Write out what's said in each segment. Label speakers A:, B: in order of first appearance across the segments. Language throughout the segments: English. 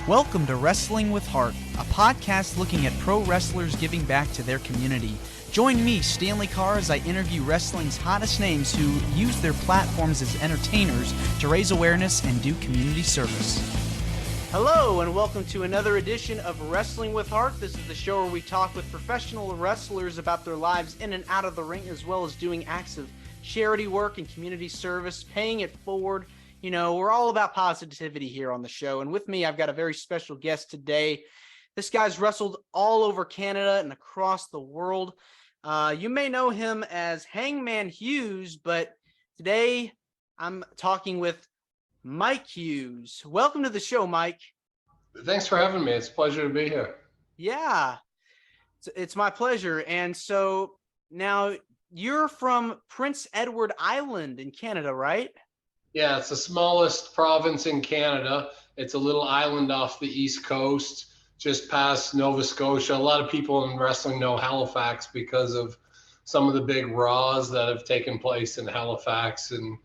A: Welcome to Wrestling with Heart, a podcast looking at pro wrestlers giving back to their community. Join me, Stanley Carr, as I interview wrestling's hottest names who use their platforms as entertainers to raise awareness and do community service. Hello, and welcome to another edition of Wrestling with Heart. This is the show where we talk with professional wrestlers about their lives in and out of the ring, as well as doing acts of charity work and community service, paying it forward. You know, we're all about positivity here on the show. And with me, I've got a very special guest today. This guy's wrestled all over Canada and across the world. You may know him as Hangman Hughes, but today I'm talking with Mike Hughes. Welcome to the show, Mike.
B: Thanks for having me. It's a pleasure to be here.
A: Yeah, it's my pleasure. And so now you're from Prince Edward Island in Canada, right?
B: Yeah, it's the smallest province in Canada. It's a little island off the east coast, just past Nova Scotia. A lot of people in wrestling know Halifax because of some of the big Raws that have taken place in Halifax and,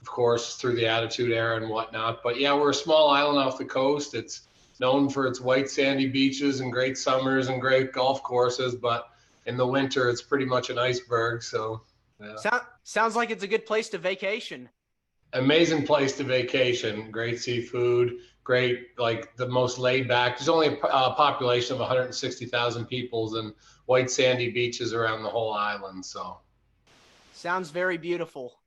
B: of course, through the Attitude Era and whatnot. But yeah, we're a small island off the coast. It's known for its white sandy beaches and great summers and great golf courses, but in the winter, it's pretty much an iceberg. So yeah.
A: Sounds like it's a good place to vacation.
B: Amazing place to vacation, great seafood, great, like the most laid back. There's only a population of 160,000 people and white sandy beaches around the whole island. So
A: sounds very beautiful.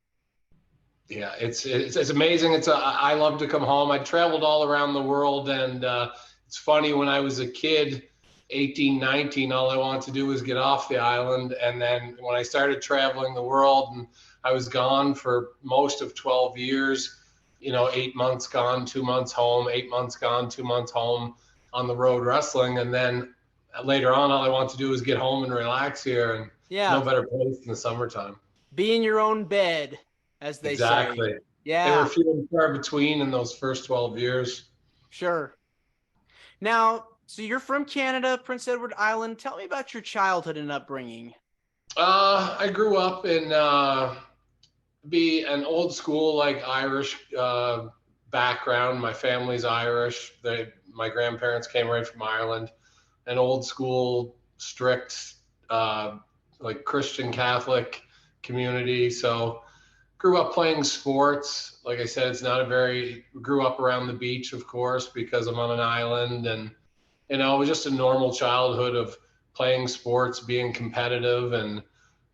B: Yeah, it's amazing. I love to come home. I traveled all around the world, and it's funny, when I was a kid, 18, 19, all I wanted to do was get off the island. And then when I started traveling the world, and I was gone for most of 12 years, 8 months gone, 2 months home, 8 months gone, 2 months home on the road wrestling. And then later on, all I want to do is get home and relax here. And no better place in the summertime.
A: Be in your own bed, as they say.
B: Exactly.
A: Yeah.
B: They were few and far between in those first 12 years.
A: Sure. Now, so you're from Canada, Prince Edward Island. Tell me about your childhood and upbringing.
B: I grew up in be an old school, like Irish background. My family's Irish. My grandparents came right from Ireland. An old school, strict, like Christian Catholic community. So grew up playing sports. Like I said, grew up around the beach, of course, because I'm on an island. And, it was just a normal childhood of playing sports, being competitive. And,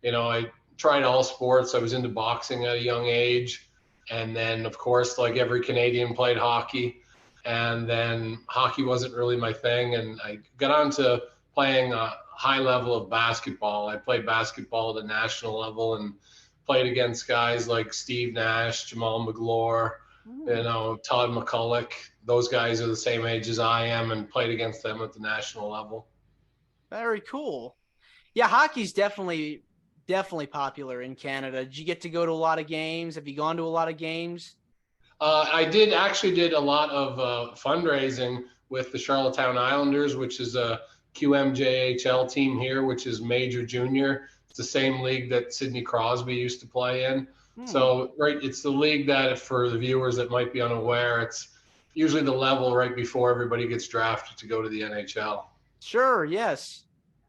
B: I tried all sports. I was into boxing at a young age. And then, of course, like every Canadian, played hockey. And then hockey wasn't really my thing. And I got on to playing a high level of basketball. I played basketball at the national level and played against guys like Steve Nash, Jamal McGlure, Todd McCulloch. Those guys are the same age as I am, and played against them at the national level.
A: Very cool. Yeah, hockey's definitely popular in Canada. Did you get to go to a lot of games? Have you gone to a lot of games?
B: I did a lot of fundraising with the Charlottetown Islanders, which is a QMJHL team here, which is Major Junior. It's the same league that Sidney Crosby used to play in. So, it's the league that, for the viewers that might be unaware, it's usually the level right before everybody gets drafted to go to the NHL.
A: Sure, yes.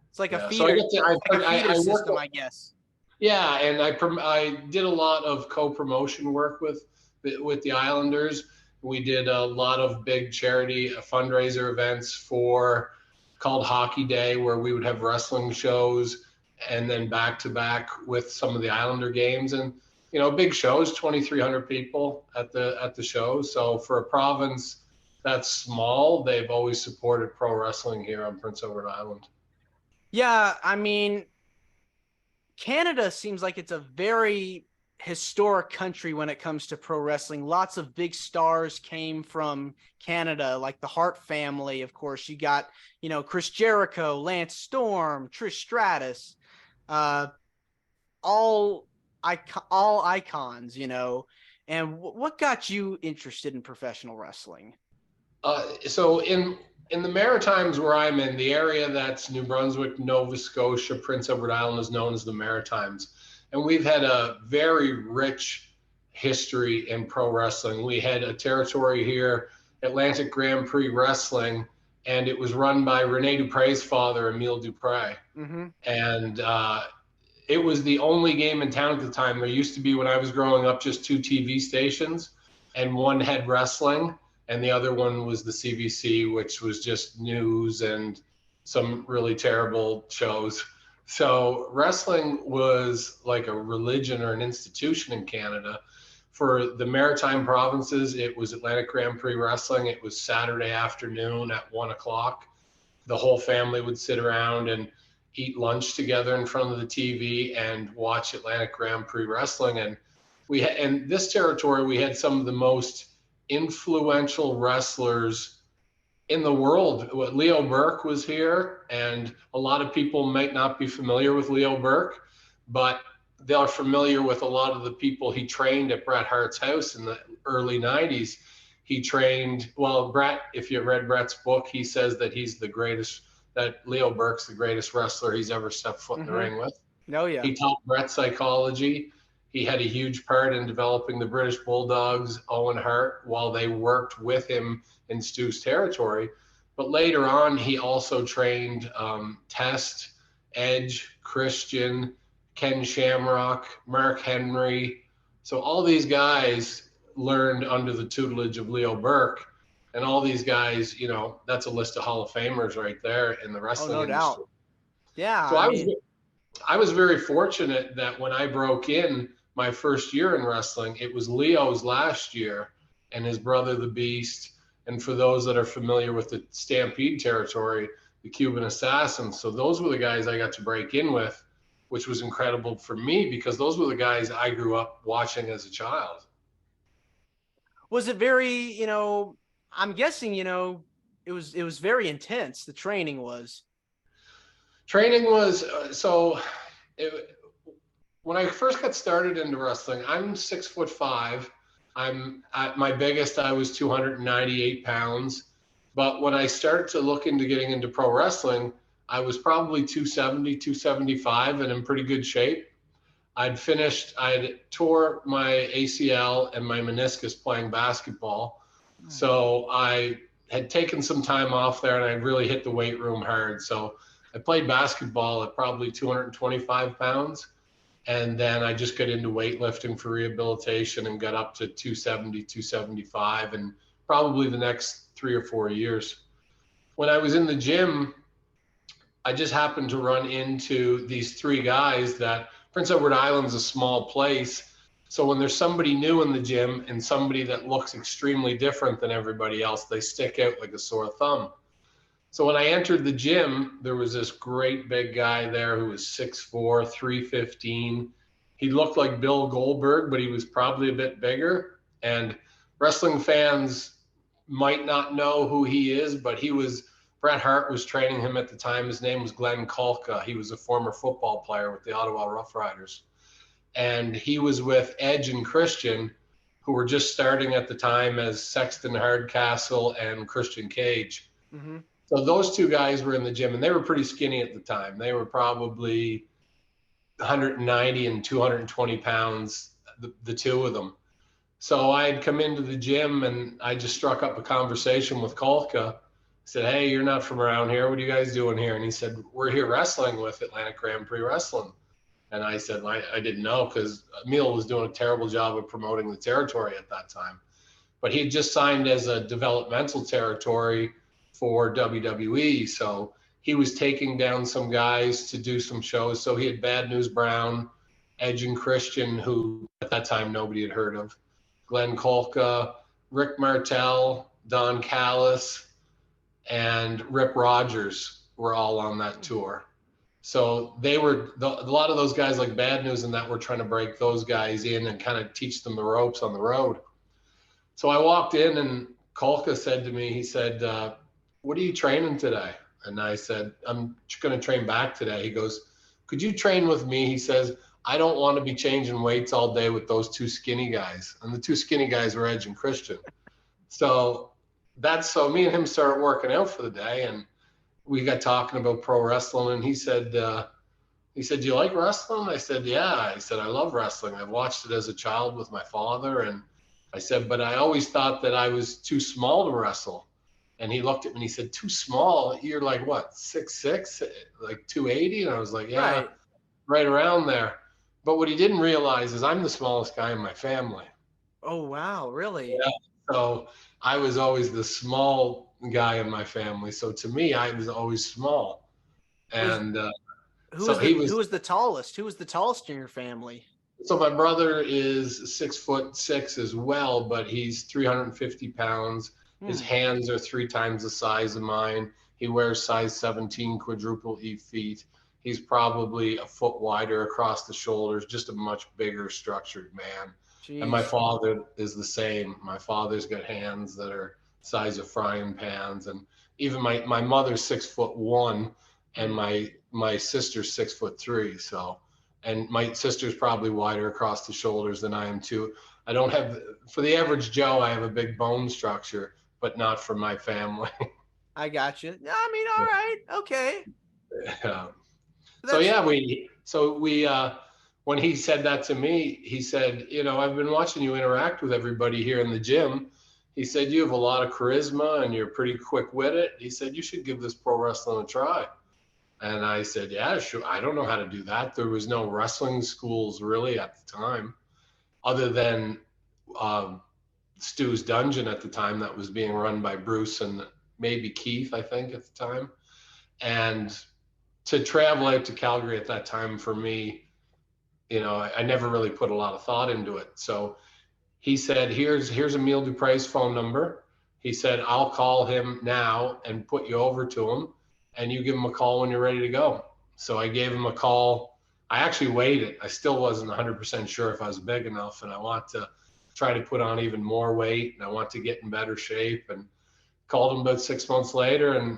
A: It's like a feeder, system, I guess.
B: Yeah, and I did a lot of co-promotion work with the Islanders. We did a lot of big charity fundraiser events called Hockey Day, where we would have wrestling shows and then back-to-back with some of the Islander games. And, big shows, 2,300 people at the show. So for a province that's small, they've always supported pro wrestling here on Prince Edward Island.
A: Yeah, I mean, Canada seems like it's a very historic country when it comes to pro wrestling. Lots of big stars came from Canada, like the Hart family. Of course, you got, Chris Jericho, Lance Storm, Trish Stratus, all icons, And what got you interested in professional wrestling?
B: So in the Maritimes, where I'm in, the area that's New Brunswick, Nova Scotia, Prince Edward Island, is known as the Maritimes. And we've had a very rich history in pro wrestling. We had a territory here Atlantic Grand Prix Wrestling, and it was run by Rene Dupre's father, Emile Dupre.
A: Mm-hmm.
B: And it was the only game in town at the time. There used to be, when I was growing up, just 2 TV stations, and one had wrestling, and the other one was the CBC, which was just news and some really terrible shows. So wrestling was like a religion or an institution in Canada. For the Maritime provinces, it was Atlantic Grand Prix Wrestling. It was Saturday afternoon at 1 o'clock. The whole family would sit around and eat lunch together in front of the TV and watch Atlantic Grand Prix Wrestling. And in this territory, we had some of the most influential wrestlers in the world. Leo Burke was here, and a lot of people might not be familiar with Leo Burke, but they're familiar with a lot of the people he trained at Bret Hart's house in the early 90s. He trained, well, Bret, if you read Bret's book, he says that he's the greatest, that Leo Burke's the greatest wrestler he's ever stepped foot in the ring with.
A: Oh, yeah.
B: He taught Bret psychology. He had a huge part in developing the British Bulldogs, Owen Hart, while they worked with him in Stu's territory. But later on, he also trained Test, Edge, Christian, Ken Shamrock, Mark Henry. So all these guys learned under the tutelage of Leo Burke. And all these guys, you know, that's a list of Hall of Famers right there in the wrestling industry.
A: Doubt. Yeah.
B: So I was very fortunate that when I broke in my first year in wrestling, it was Leo's last year and his brother, the Beast. And for those that are familiar with the Stampede territory, the Cuban Assassins. So those were the guys I got to break in with, which was incredible for me because those were the guys I grew up watching as a child.
A: Was it very, you know, I'm guessing, you know, it was very intense. The training was.
B: When I first got started into wrestling, I'm 6'5". I'm at my biggest, I was 298 pounds. But when I started to look into getting into pro wrestling, I was probably 270, 275 and in pretty good shape. I'd tore my ACL and my meniscus playing basketball. So I had taken some time off there and I really hit the weight room hard. So I played basketball at probably 225 pounds. And then I just got into weightlifting for rehabilitation and got up to 270, 275, and probably the next 3 or 4 years. When I was in the gym, I just happened to run into these 3 guys that Prince Edward Island's a small place. So when there's somebody new in the gym and somebody that looks extremely different than everybody else, they stick out like a sore thumb. So when I entered the gym, there was this great big guy there who was 6'4", 315. He looked like Bill Goldberg, but he was probably a bit bigger. And wrestling fans might not know who he is, but Bret Hart was training him at the time. His name was Glenn Kolka. He was a former football player with the Ottawa Rough Riders. And he was with Edge and Christian, who were just starting at the time as Sexton Hardcastle and Christian Cage.
A: Mm-hmm.
B: So those 2 guys were in the gym, and they were pretty skinny at the time. They were probably 190 and 220 pounds, the 2 of them. So I'd come into the gym, and I just struck up a conversation with Kolka. I said, "Hey, you're not from around here. What are you guys doing here?" And he said, "We're here wrestling with Atlantic Grand Prix Wrestling." And I said, I didn't know because Emile was doing a terrible job of promoting the territory at that time. But he had just signed as a developmental territory for WWE. So he was taking down some guys to do some shows. So he had Bad News Brown, Edge and Christian, who at that time nobody had heard of, Glenn Kolka, Rick Martel, Don Callis, and Rip Rogers were all on that tour. So a lot of those guys like Bad News and that were trying to break those guys in and kind of teach them the ropes on the road. So I walked in and Kolka said to me, he said, "What are you training today?" And I said, "I'm going to train back today." He goes, "Could you train with me?" He says, "I don't want to be changing weights all day with those 2 skinny guys." And the 2 skinny guys were Edge and Christian. So me and him started working out for the day, and we got talking about pro wrestling, and he said, "Do you like wrestling?" I said, "Yeah." I said, "I love wrestling. I've watched it as a child with my father, and I said, but I always thought that I was too small to wrestle. And he looked at me and he said, too small? You're like what, 6'6", like 280? And I was like, yeah,
A: Right.
B: right around there. But what he didn't realize is I'm the smallest guy in my family.
A: Oh, wow. Really?
B: Yeah. So I was always the small guy in my family. So to me, I was always small.
A: Was
B: And
A: who
B: so
A: was
B: he
A: the
B: was,
A: who was the tallest? Who was the tallest in your family?
B: so my brother is 6'6" as well, but he's 350 pounds. His
A: Hmm.
B: hands are 3 times the size of mine. He wears size 17 quadruple E feet. He's probably a foot wider across the shoulders, just a much bigger structured man. And my
A: Jeez.
B: father is the same. My father's got hands that are size of frying pans. And even my mother's 6'1", and
A: Hmm.
B: my sister's 6'3". So, and my sister's probably wider across the shoulders than I am too. I don't have, for the average Joe, I have a big bone structure, but not for my family.
A: I got you. I mean, all right. Okay.
B: Um, so
A: That's
B: yeah, when he said that to me, he said, I've been watching you interact with everybody here in the gym. He said, you have a lot of charisma and you're pretty quick witted. He said, you should give this pro wrestling a try. And I said, yeah, sure. I don't know how to do that. There was no wrestling schools really at the time, other than um, Stu's Dungeon at the time that was being run by Bruce and maybe Keith, I think, at the time. And to travel out to Calgary at that time for me, I never really put a lot of thought into it. So he said, here's Emile Dupre's phone number. He said, I'll call him now and put you over to him, and you give him a call when you're ready to go. So I gave him a call. I actually weighed it. I still wasn't 100% sure if I was big enough, and I want to try to put on even more weight, and I want to get in better shape. And called him about 6 months later, and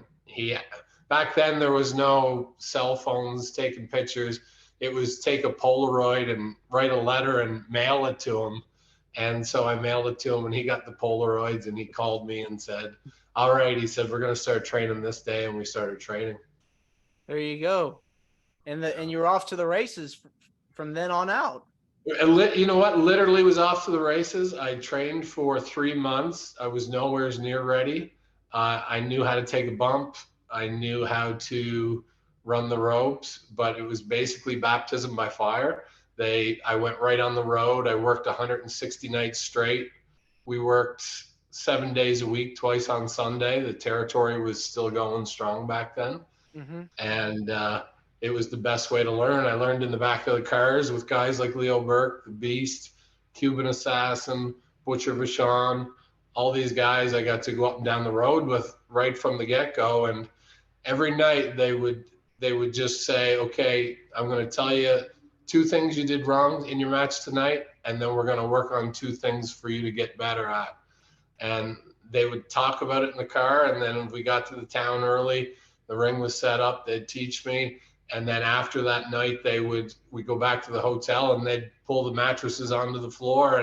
B: back then there was no cell phones taking pictures. It was take a Polaroid and write a letter and mail it to him. And so I mailed it to him, and he got the Polaroids, and he called me and said, all right, he said, we're going to start training this day. And we started training.
A: there you go. And you were off to the races from then on out.
B: You know what? Literally was off to the races. I trained for 3 months. I was nowhere near ready. I knew how to take a bump. I knew how to run the ropes, but it was basically baptism by fire. I went right on the road. I worked 160 nights straight. We worked 7 days a week, twice on Sunday. The territory was still going strong back then.
A: Mm-hmm.
B: And it was the best way to learn. I learned in the back of the cars with guys like Leo Burke, the Beast, Cuban Assassin, Butcher Vachon, all these guys I got to go up and down the road with right from the get-go. And every night they would just say, okay, I'm going to tell you 2 things you did wrong in your match tonight, and then we're going to work on 2 things for you to get better at. And they would talk about it in the car, and then if we got to the town early, the ring was set up, they'd teach me. And then after that night, we'd go back to the hotel, and they'd pull the mattresses onto the floor,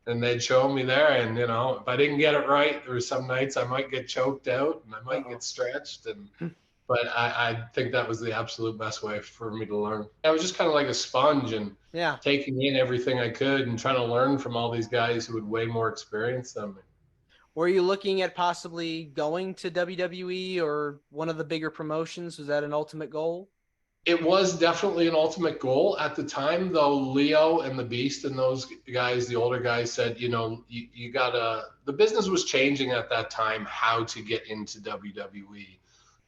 B: and they'd show me there. And, if I didn't get it right, there were some nights I might get choked out and I might get stretched. But I think that was the absolute best way for me to learn. I was just kind of like a sponge and
A: Yeah.
B: taking in everything I could and trying to learn from all these guys who had way more experience than me.
A: Were you looking at possibly going to WWE or one of the bigger promotions? Was that an ultimate goal?
B: It was definitely an ultimate goal at the time, though. Leo and the Beast and those guys, the older guys, said, you gotta. The business was changing at that time, how to get into WWE.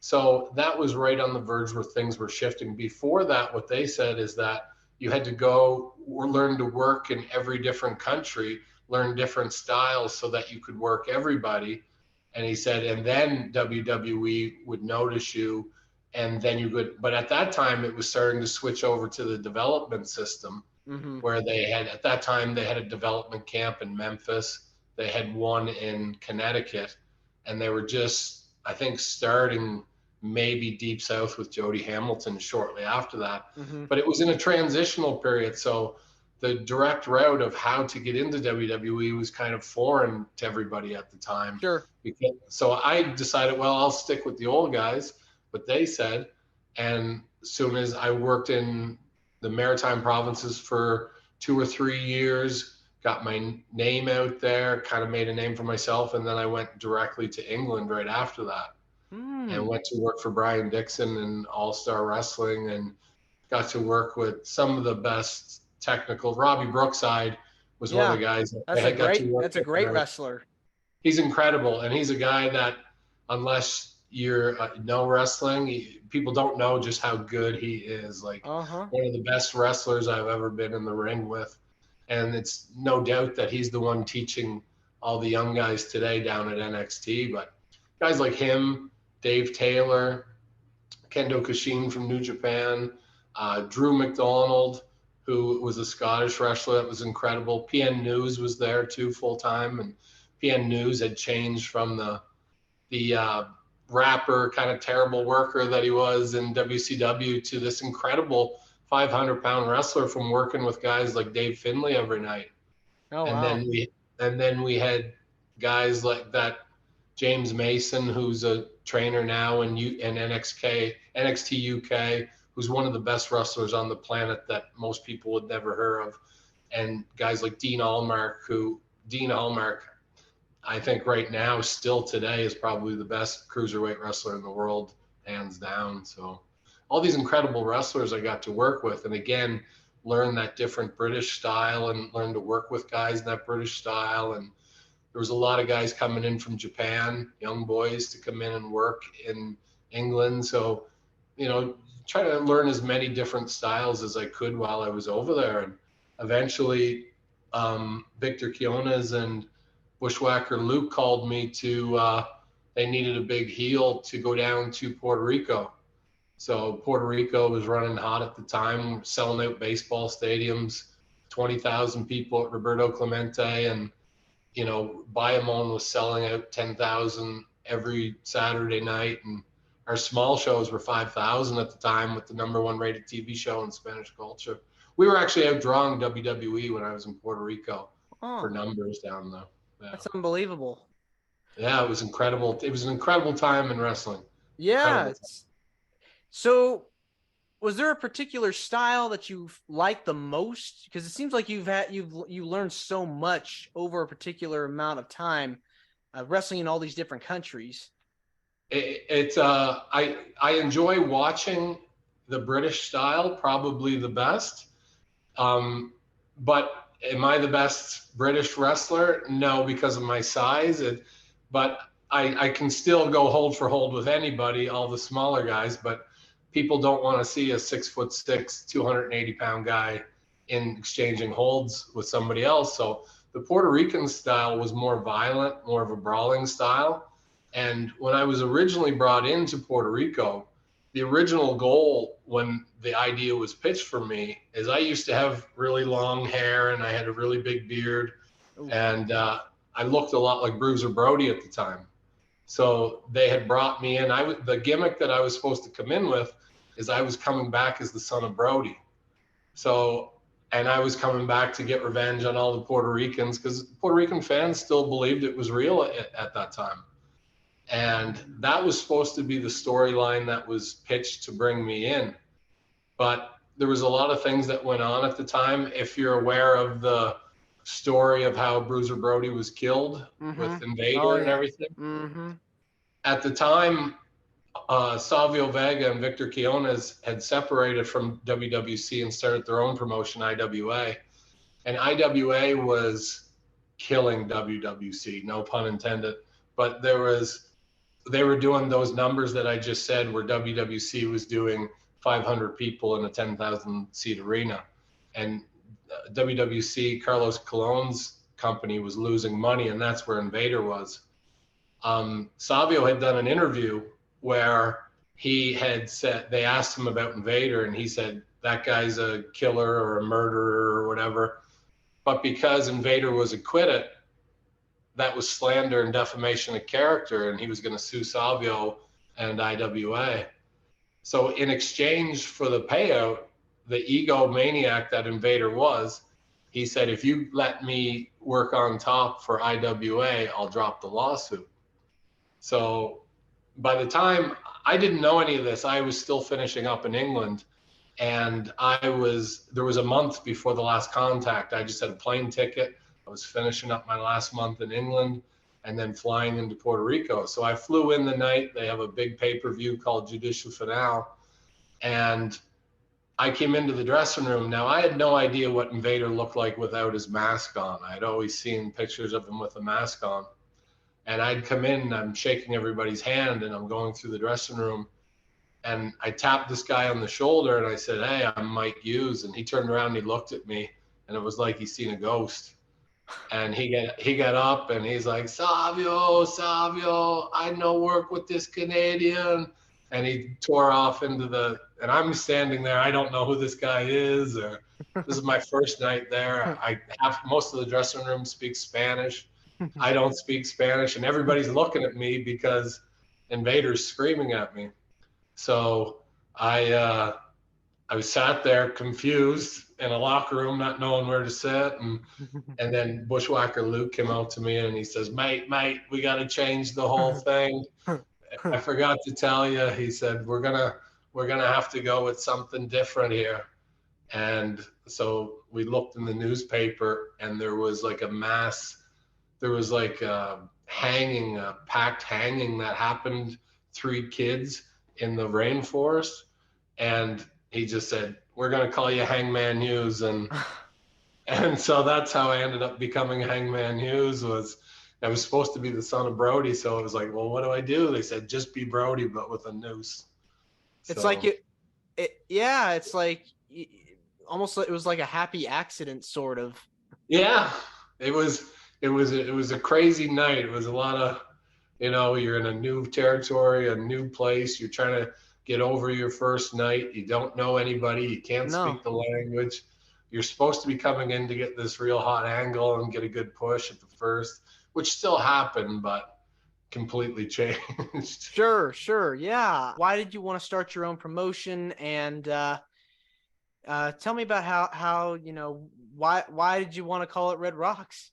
B: So that was right on the verge where things were shifting. Before that, what they said is that you had to go or learn to work in every different country, learn different styles so that you could work everybody. And he said, and then WWE would notice you, and then you could. But at that time, it was starting to switch over to the development system,
A: Mm-hmm.
B: where at that time, they had a development camp in Memphis. They had one in Connecticut, and they were just, I think, starting maybe Deep South with Jody Hamilton shortly after that.
A: Mm-hmm.
B: But it was in a transitional period. So the direct route of how to get into WWE was kind of foreign to everybody at the time.
A: Sure.
B: So I decided, well, I'll stick with the old guys, what they said. And as soon as I worked in the Maritime provinces for 2 or 3 years, got my name out there, kind of made a name for myself. And then I went directly to England right after that and went to work for Brian Dixon in All-Star Wrestling and got to work with some of the best technical. Robbie Brookside was one of
C: Yeah,
B: the guys that
C: that's
B: I got to work
C: that's a
B: with
C: great
B: there.
C: wrestler.
B: He's incredible. And he's a guy that, unless you're know wrestling, people don't know just how good he is. Like one of the best wrestlers I've ever been in the ring with. And it's no doubt that he's the one teaching all the young guys today down at NXT. But guys like him, Dave Taylor, Kendo Kashin from New Japan, Drew McDonald, who was a Scottish wrestler that was incredible. PN News was there too, full time, and PN News had changed from the rapper, kind of terrible worker that he was in WCW to this incredible 500-pound wrestler from working with guys like Dave Finlay every night.
C: Oh,
B: and
C: wow.
B: then we had guys like that, James Mason, who's a trainer now in NXT UK, who's one of the best wrestlers on the planet that most people would never hear of, and guys like Dean Allmark, I think right now, still today, is probably the best cruiserweight wrestler in the world, hands down. So all these incredible wrestlers I got to work with, and again, learn that different British style and learn to work with guys in that British style. And there was a lot of guys coming in from Japan, young boys, to come in and work in England. So, try to learn as many different styles as I could while I was over there. And eventually, Victor Quiones and Bushwhacker Luke called me they needed a big heel to go down to Puerto Rico. So Puerto Rico was running hot at the time, selling out baseball stadiums, 20,000 people at Roberto Clemente, and Bayamon was selling out 10,000 every Saturday night, and our small shows were 5,000 at the time with the #1 rated TV show in Spanish culture. We were actually outdrawing WWE when I was in Puerto Rico for numbers down there. Yeah.
C: That's unbelievable.
B: Yeah, it was incredible. It was an incredible time in wrestling.
C: Yeah. So was there a particular style that you liked the most? Because it seems like you learned so much over a particular amount of time wrestling in all these different countries.
B: I enjoy watching the British style, probably the best. But am I the best British wrestler? No, because of my size. But I can still go hold for hold with anybody, all the smaller guys. But people don't want to see a 6'6", 280-pound guy in exchanging holds with somebody else. So the Puerto Rican style was more violent, more of a brawling style. And when I was originally brought into Puerto Rico, the original goal when the idea was pitched for me is I used to have really long hair and I had a really big beard. And I looked a lot like Bruiser Brody at the time. So they had brought me in. The gimmick that I was supposed to come in with is I was coming back as the son of Brody. And I was coming back to get revenge on all the Puerto Ricans, because Puerto Rican fans still believed it was real at that time. And that was supposed to be the storyline that was pitched to bring me in. But there was a lot of things that went on at the time. If you're aware of the story of how Bruiser Brody was killed with Invader and everything. At the time, Savio Vega and Victor Quiones had separated from WWC and started their own promotion, IWA. And IWA was killing WWC, no pun intended. But they were doing those numbers that I just said, where WWC was doing 500 people in a 10,000 seat arena. And WWC, Carlos Colon's company, was losing money, and that's where Invader was. Savio had done an interview where he had said, they asked him about Invader, and he said, that guy's a killer or a murderer or whatever. But because Invader was acquitted, that was slander and defamation of character, and he was going to sue Savio and IWA. So in exchange for the payout, the egomaniac that Invader was, he said, if you let me work on top for IWA, I'll drop the lawsuit. So by the time, I didn't know any of this, I was still finishing up in England, and there was a month before the last contact. I just had a plane ticket. was finishing up my last month in England and then flying into Puerto Rico. So I flew in the night. They have a big pay-per-view called Judicial Finale. And I came into the dressing room. Now, I had no idea what Invader looked like without his mask on. I'd always seen pictures of him with a mask on. And I'd come in and I'm shaking everybody's hand and I'm going through the dressing room. And I tapped this guy on the shoulder and I said, "Hey, I'm Mike Hughes." And he turned around and he looked at me and it was like he's seen a ghost. And he got up and he's like, Savio, I know work with this Canadian. And he tore off and I'm standing there. I don't know who this guy is. Or this is my first night there. Most of the dressing room speaks Spanish. I don't speak Spanish. And everybody's looking at me because Invader's screaming at me. So I sat there confused in a locker room, not knowing where to sit. And then Bushwhacker Luke came out to me and he says, mate, we got to change the whole thing. I forgot to tell you, he said, we're gonna have to go with something different here. And so we looked in the newspaper and there was like a packed hanging that happened, 3 kids in the rainforest. And he just said, "We're going to call you Hangman Hughes." And so that's how I ended up becoming Hangman Hughes. I was supposed to be the son of Brody. So it was like, well, what do I do? They said, just be Brody, but with a noose.
C: It's like it's like almost like it was like a happy accident sort of.
B: Yeah, it was a crazy night. It was a lot of, you're in a new territory, a new place. You're trying to get over your first night. You don't know anybody. You can't speak the language. You're supposed to be coming in to get this real hot angle and get a good push at the first, which still happened, but completely changed.
C: Sure. Yeah. Why did you want to start your own promotion? And tell me about how why did you want to call it Red Rocks?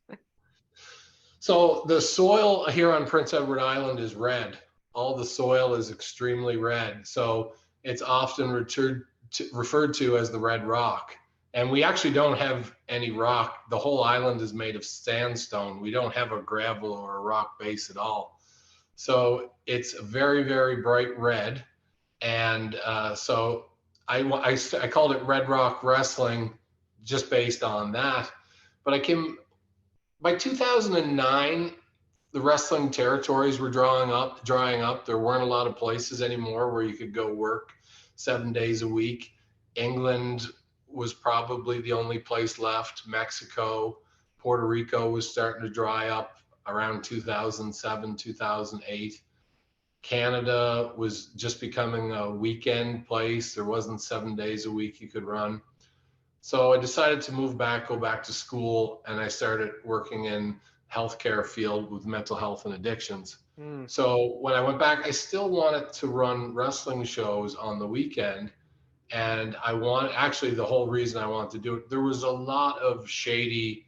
B: So the soil here on Prince Edward Island is red. All the soil is extremely red. So it's often referred to as the Red Rock. And we actually don't have any rock. The whole island is made of sandstone. We don't have a gravel or a rock base at all. So it's very, very bright red. And so I called it Red Rock Wrestling just based on that. But by 2009, the wrestling territories were drying up. There weren't a lot of places anymore where you could go work 7 days a week. England was probably the only place left. Mexico, Puerto Rico was starting to dry up around 2007, 2008. Canada was just becoming a weekend place. There wasn't 7 days a week you could run. So I decided to go back to school, and I started working in healthcare field with mental health and addictions. So when I went back, I still wanted to run wrestling shows on the weekend. And the whole reason I wanted to do it, there was a lot of shady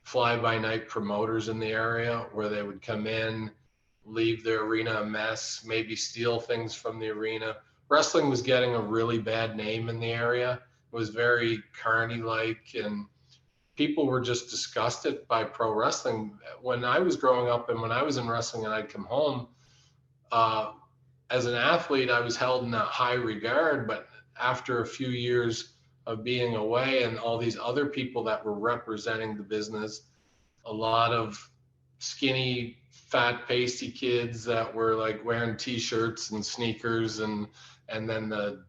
B: fly-by-night promoters in the area where they would come in, leave their arena a mess, maybe steal things from the arena. Wrestling was getting a really bad name in the area. It was very carny-like, and people were just disgusted by pro wrestling. When I was growing up and when I was in wrestling and I'd come home, as an athlete, I was held in a high regard, but after a few years of being away and all these other people that were representing the business, a lot of skinny, fat, pasty kids that were like wearing t-shirts and sneakers, and then the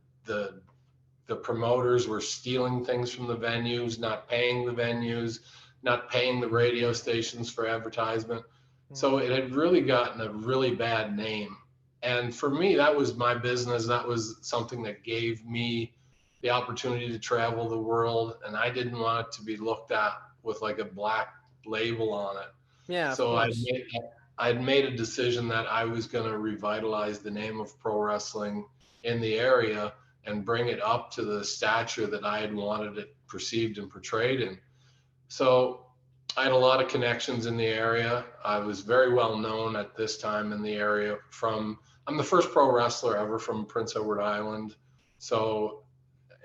B: promoters were stealing things from the venues, not paying the venues, not paying the radio stations for advertisement. So it had really gotten a really bad name. And for me, that was my business. That was something that gave me the opportunity to travel the world. And I didn't want it to be looked at with like a black label on it.
C: Yeah.
B: So I'd made a decision that I was going to revitalize the name of pro wrestling in the area and bring it up to the stature that I had wanted it perceived and portrayed in. So I had a lot of connections in the area. I was very well known at this time in the area. I'm the first pro wrestler ever from Prince Edward Island. So,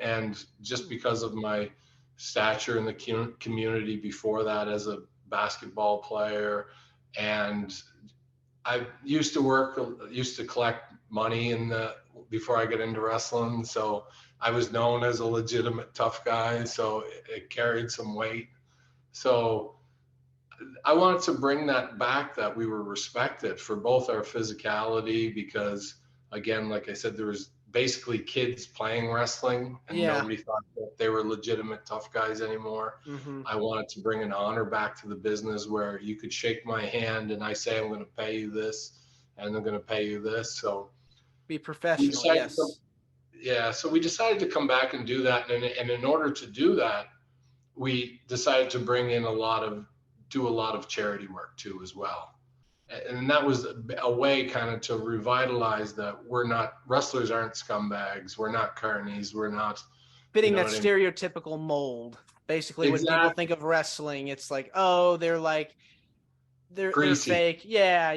B: and just because of my stature in the community before that as a basketball player, and I used to collect money before I got into wrestling. So I was known as a legitimate tough guy. So it carried some weight. So I wanted to bring that back, that we were respected for both our physicality, because again, like I said, there was basically kids playing wrestling and
C: Yeah.
B: nobody thought that they were legitimate tough guys anymore.
C: Mm-hmm.
B: I wanted to bring an honor back to the business where you could shake my hand and I say, I'm going to pay you this and I'm going to pay you this. So
C: Be
B: we
C: professional.
B: decided
C: Yes.
B: so we decided to come back and do that. And in order to do that, we decided to do a lot of charity work too as well. And that was a way kind of to revitalize that wrestlers aren't scumbags, we're not carnies, we're not
C: Fitting
B: you know
C: that
B: what I mean?
C: stereotypical mold. Basically, when people
B: Exactly.
C: think of wrestling, it's like, oh, they're
B: Greasy.
C: fake. Yeah.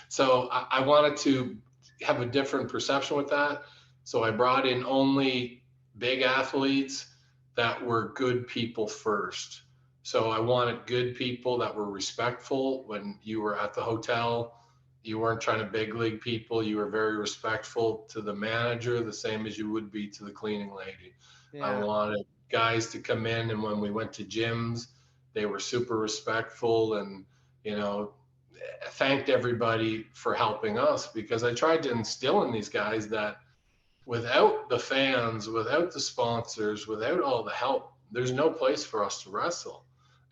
B: So I wanted to have a different perception with that. So I brought in only big athletes that were good people first. So I wanted good people that were respectful when you were at the hotel. You weren't trying to big league people. You were very respectful to the manager, the same as you would be to the cleaning lady. I
C: Yeah.
B: wanted guys to come in, and when we went to gyms, they were super respectful and, you know, thanked everybody for helping us, because I tried to instill in these guys that without the fans, without the sponsors, without all the help, there's no place for us to wrestle.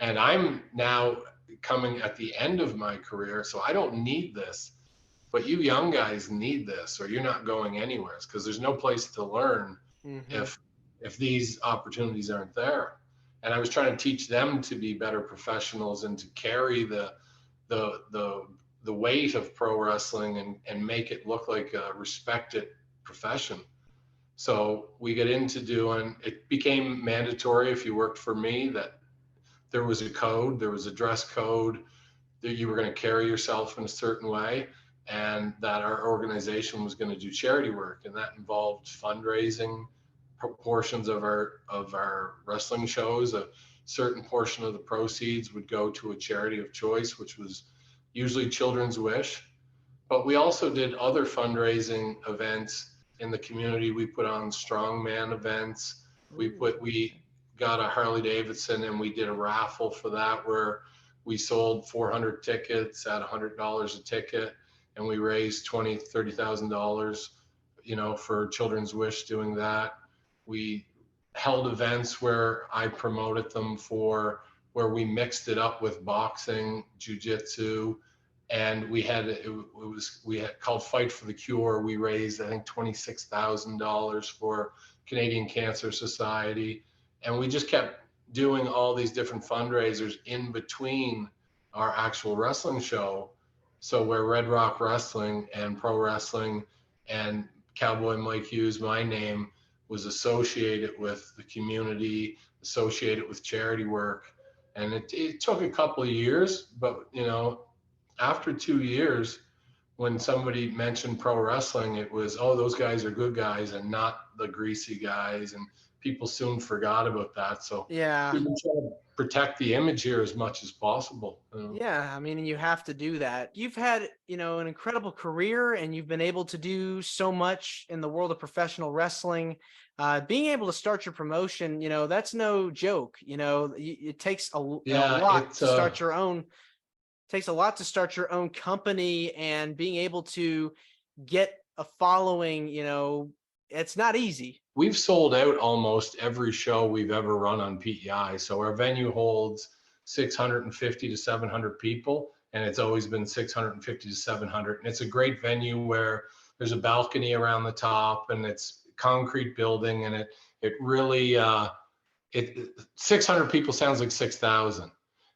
B: And I'm now coming at the end of my career, so I don't need this. But you young guys need this, or you're not going anywhere, because there's no place to learn
C: Mm-hmm.
B: if these opportunities aren't there. And I was trying to teach them to be better professionals and to carry the weight of pro wrestling and make it look like a respected profession. So we get into doing it, became mandatory if you worked for me that there was a code, there was a dress code, that you were going to carry yourself in a certain way, and that our organization was going to do charity work, and that involved fundraising portions of our wrestling shows. A certain portion of the proceeds would go to a charity of choice, which was usually Children's Wish. But we also did other fundraising events in the community. We put on strongman events. We got a Harley Davidson and we did a raffle for that, where we sold 400 tickets at $100 a ticket, and we raised $30,000, for Children's Wish doing that. We held events where I promoted them where we mixed it up with boxing, jiu-jitsu, and we had called Fight for the Cure. We raised, I think, $26,000 for Canadian Cancer Society, and we just kept doing all these different fundraisers in between our actual wrestling show. So where Red Rock Wrestling and Pro Wrestling and Kowboy Mike Hughes, my name, was associated with the community, associated with charity work. And it took a couple of years, but after 2 years, when somebody mentioned pro wrestling, it was, oh, those guys are good guys and not the greasy guys. And people soon forgot about that. So
C: Yeah.
B: we've been trying to protect the image here as much as possible.
C: Yeah, I mean, you have to do that. You've had, an incredible career, and you've been able to do so much in the world of professional wrestling. Being able to start your promotion, that's no joke. It takes a lot to start your own. Takes a lot to start your own company, and being able to get a following. It's not easy.
B: We've sold out almost every show we've ever run on PEI. So our venue holds 650 to 700 people, and it's always been 650 to 700. And it's a great venue where there's a balcony around the top, and it's concrete building, and it really 600 people sounds like 6,000.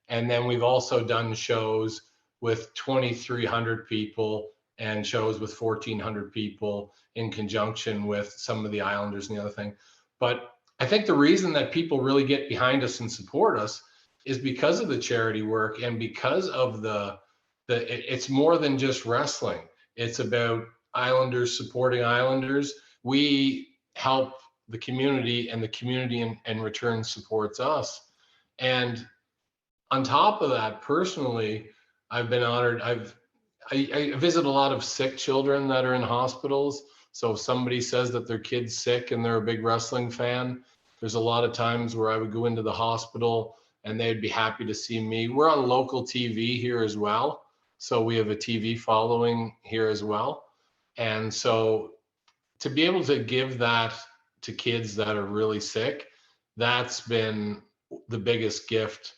B: And then we've also done shows with 2,300 people and shows with 1,400 people in conjunction with some of the Islanders and the other thing. But I think the reason that people really get behind us and support us is because of the charity work, and because of it's more than just wrestling. It's about Islanders supporting Islanders. We help the community, and the community in return supports us. And On top of that, personally, I've been honored. I visit a lot of sick children that are in hospitals. So if somebody says that their kid's sick and they're a big wrestling fan, there's a lot of times where I would go into the hospital and they'd be happy to see me. We're on local TV here as well. So we have a TV following here as well. And so to be able to give that to kids that are really sick, that's been the biggest gift.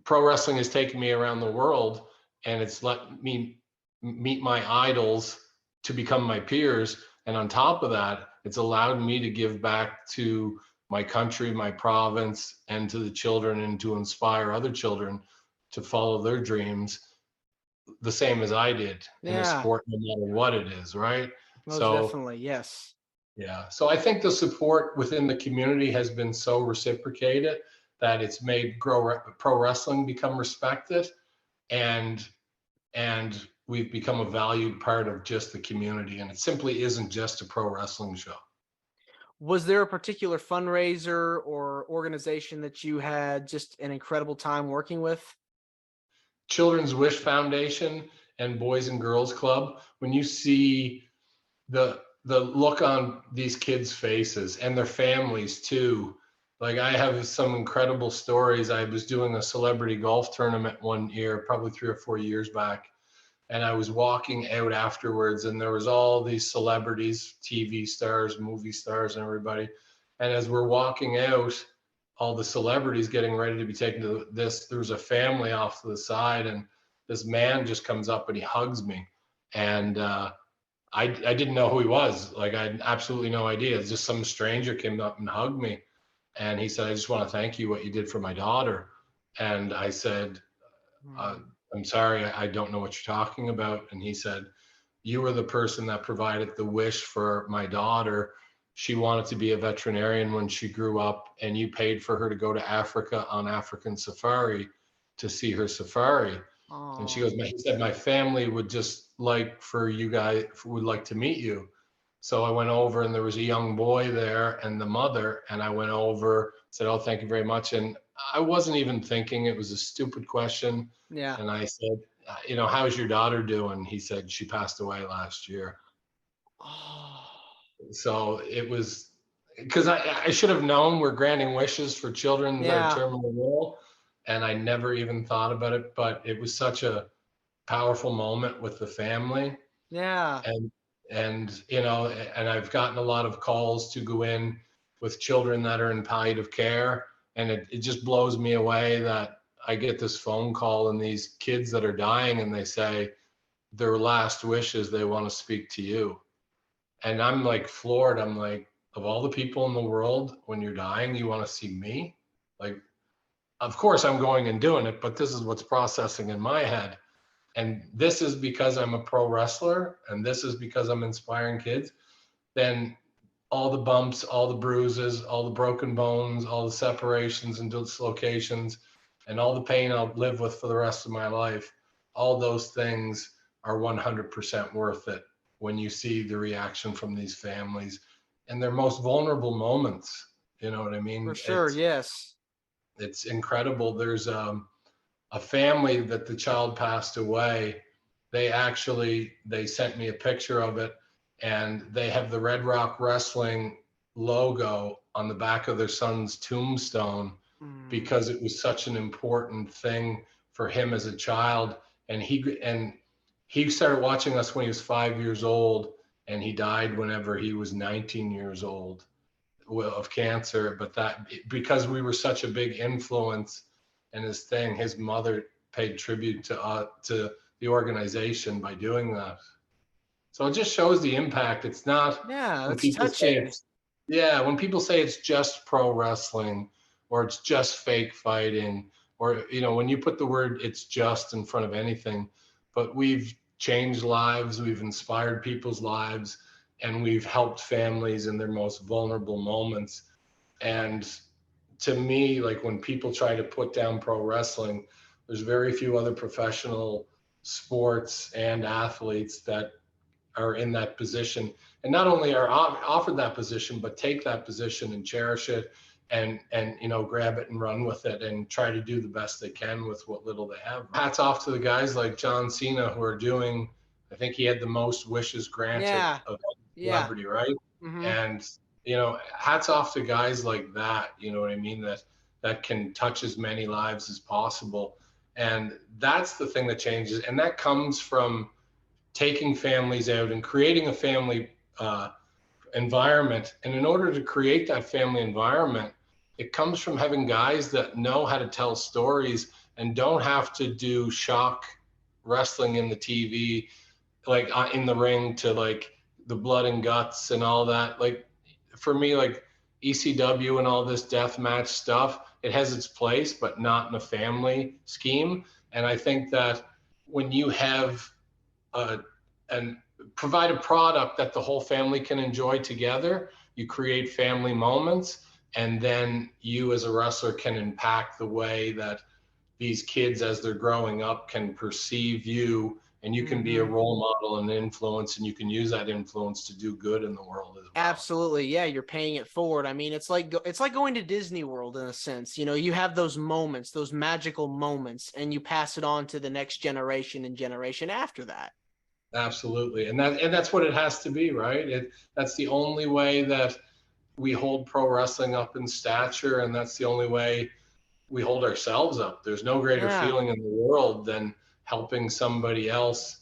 B: Pro wrestling has taken me around the world, and it's let me meet my idols to become my peers. And on top of that, it's allowed me to give back to my country, my province, and to the children, and to inspire other children to follow their dreams the same as I did in a
C: Yeah,
B: sport, no matter what it is, right?
C: most
B: So
C: definitely. Yes.
B: yeah. So I think the support within the community has been so reciprocated that it's made pro wrestling become respected, and and we've become a valued part of just the community, and it simply isn't just a pro wrestling show.
C: Was there a particular fundraiser or organization that you had just an incredible time working with?
B: Children's Wish Foundation and Boys and Girls Club, when you see the look on these kids' faces and their families too. Like I have some incredible stories. I was doing a celebrity golf tournament one year, probably 3 or 4 years back, and I was walking out afterwards, and there was all these celebrities, TV stars, movie stars, and everybody. And as we're walking out, all the celebrities getting ready to be taken to this, there was a family off to the side, and this man just comes up and he hugs me, and I didn't know who he was. Like I had absolutely no idea. It's just some stranger came up and hugged me. And he said, I just want to thank you what you did for my daughter. And I said, I'm sorry, I don't know what you're talking about. And he said, you were the person that provided the wish for my daughter. She wanted to be a veterinarian when she grew up, and you paid for her to go to Africa on African safari to see her safari. And she goes, he said, my family would just like for you guys, would like to meet you. So I went over, and there was a young boy there and the mother, and I went over, said, oh, thank you very much. And I wasn't even thinking, it was a stupid question.
C: Yeah.
B: And I said, how's your daughter doing? He said, she passed away last year.
C: Oh.
B: So it was, because I should have known we're granting wishes for children that are terminally ill, and I never even thought about it, but it was such a powerful moment with the family.
C: Yeah.
B: And I've gotten a lot of calls to go in with children that are in palliative care, and it just blows me away that I get this phone call, and these kids that are dying, and they say their last wish is they want to speak to you. And I'm like floored. I'm like, of all the people in the world, when you're dying, you want to see me? Like, of course I'm going and doing it, but this is what's processing in my head. And this is because I'm a pro wrestler, and this is because I'm inspiring kids. Then all the bumps, all the bruises, all the broken bones, all the separations and dislocations, and all the pain I'll live with for the rest of my life, all those things are 100% worth it when you see the reaction from these families and their most vulnerable moments. You know what I mean?
C: For sure, yes.
B: It's incredible. There's a family that the child passed away. They sent me a picture of it, and they have the Red Rock Wrestling logo on the back of their son's tombstone because it was such an important thing for him as a child. And he started watching us when he was 5 years old, and he died whenever he was 19 years old of cancer. But that, because we were such a big influence in his thing, his mother paid tribute to the organization by doing that. So it just shows the impact. It's not,
C: that's touching.
B: When people say it's just pro wrestling, or it's just fake fighting, or when you put the word "it's just" in front of anything, but we've changed lives, we've inspired people's lives, and we've helped families in their most vulnerable moments. And to me, like, when people try to put down pro wrestling, there's very few other professional sports and athletes that are in that position, and not only are offered that position, but take that position and cherish it and grab it and run with it and try to do the best they can with what little they have. Hats off to the guys like John Cena who are doing. I think he had the most wishes granted
C: Yeah.
B: of any
C: Yeah.
B: celebrity, right?
C: Mm-hmm.
B: And hats off to guys like that. You know what I mean? That can touch as many lives as possible. And that's the thing that changes. And that comes from taking families out and creating a family environment. And in order to create that family environment, it comes from having guys that know how to tell stories and don't have to do shock wrestling in the TV, like in the ring, to like the blood and guts and all that. Like for me, like ECW and all this death match stuff, it has its place, but not in a family scheme. And I think that when you have and provide a product that the whole family can enjoy together, you create family moments, and then you as a wrestler can impact the way that these kids as they're growing up can perceive you, and you can be a role model and influence, and you can use that influence to do good in the world as well.
C: Absolutely. Yeah, you're paying it forward. I mean, it's like going to Disney World in a sense. You have those moments, those magical moments, and you pass it on to the next generation and generation after that.
B: Absolutely. And that's what it has to be, right? That's the only way that we hold pro wrestling up in stature, and that's the only way we hold ourselves up. There's no greater feeling in the world than helping somebody else,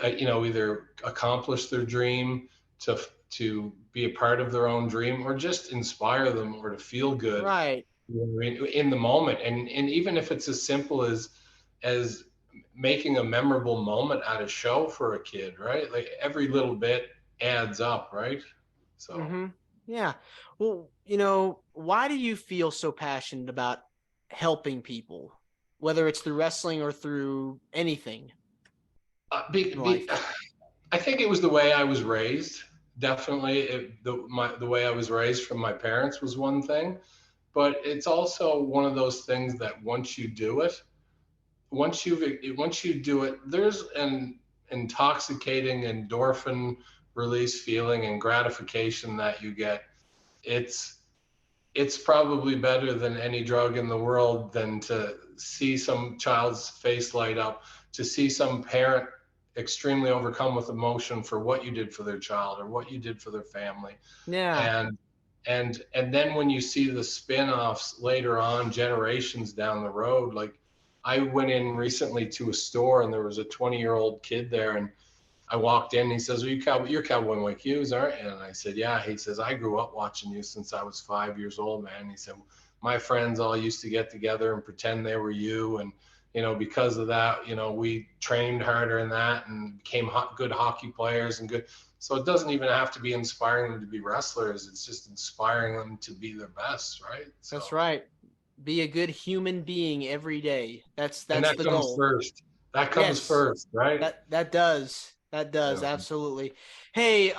B: either accomplish their dream, to be a part of their own dream, or just inspire them, or to feel good,
C: right,
B: in the moment. And even if it's as simple as making a memorable moment at a show for a kid, right? Like every little bit adds up, right? So
C: yeah. Well, why do you feel so passionate about helping people, whether it's through wrestling or through anything?
B: I think it was the way I was raised. Definitely, the way I was raised from my parents was one thing, but it's also one of those things that once you do it, once you do it, there's an intoxicating endorphin release feeling and gratification that you get. It's probably better than any drug in the world, than to see some child's face light up, to see some parent extremely overcome with emotion for what you did for their child or what you did for their family.
C: Yeah.
B: And then when you see the spin-offs later on, generations down the road, like I went in recently to a store and there was a 20-year-old kid there, and I walked in and he says, you're Cowboy Mike Hughes, aren't you? And I said, yeah. He says, I grew up watching you since I was 5 years old, man. He said, my friends all used to get together and pretend they were you. And, because of that, we trained harder in that and became good hockey players and good. So it doesn't even have to be inspiring them to be wrestlers. It's just inspiring them to be their best, right? So,
C: that's right. Be a good human being every day. That's
B: and that
C: the
B: comes
C: goal.
B: first. That comes first, right?
C: That does. Yeah. Absolutely. Hey,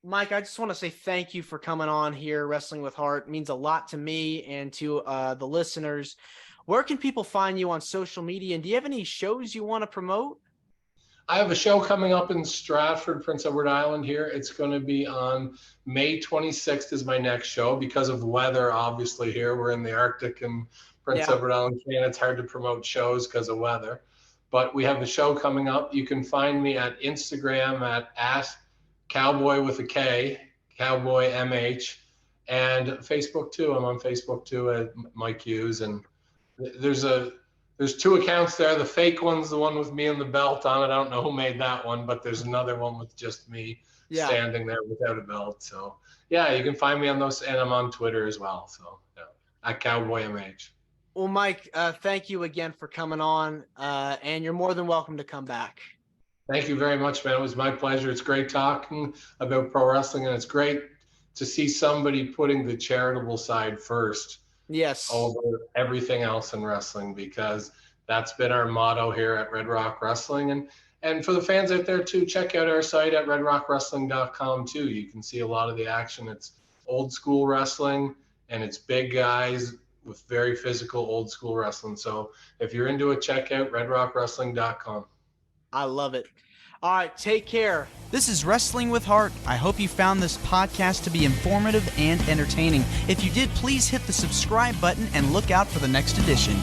C: Mike, I just want to say thank you for coming on here. Wrestling with Heart means a lot to me and to the listeners. Where can people find you on social media? And do you have any shows you want to promote?
B: I have a show coming up in Stratford, Prince Edward Island here. It's going to be on May 26th is my next show. Because of weather, obviously here we're in the Arctic and Prince Edward Island, Canada. It's hard to promote shows because of weather. But we have a show coming up. You can find me at Instagram at Kowboy with a K, Kowboy MH, and Facebook too. I'm on Facebook too at Mike Hughes. And there's two accounts there. The fake one's the one with me and the belt on it. I don't know who made that one, but there's another one with just me standing there without a belt. So yeah, you can find me on those, and I'm on Twitter as well. So yeah, at Kowboy MH.
C: Well, Mike, thank you again for coming on, and you're more than welcome to come back.
B: Thank you very much, man. It was my pleasure. It's great talking about pro wrestling, and it's great to see somebody putting the charitable side first.
C: Yes.
B: Over everything else in wrestling, because that's been our motto here at Red Rock Wrestling. And for the fans out there too, check out our site at redrockwrestling.com too. You can see a lot of the action. It's old school wrestling, and it's big guys with very physical old school wrestling. So if you're into it, check out redrockwrestling.com.
C: I love it. All right, take care.
A: This is Wrestling with Heart. I hope you found this podcast to be informative and entertaining. If you did, please hit the subscribe button and look out for the next edition.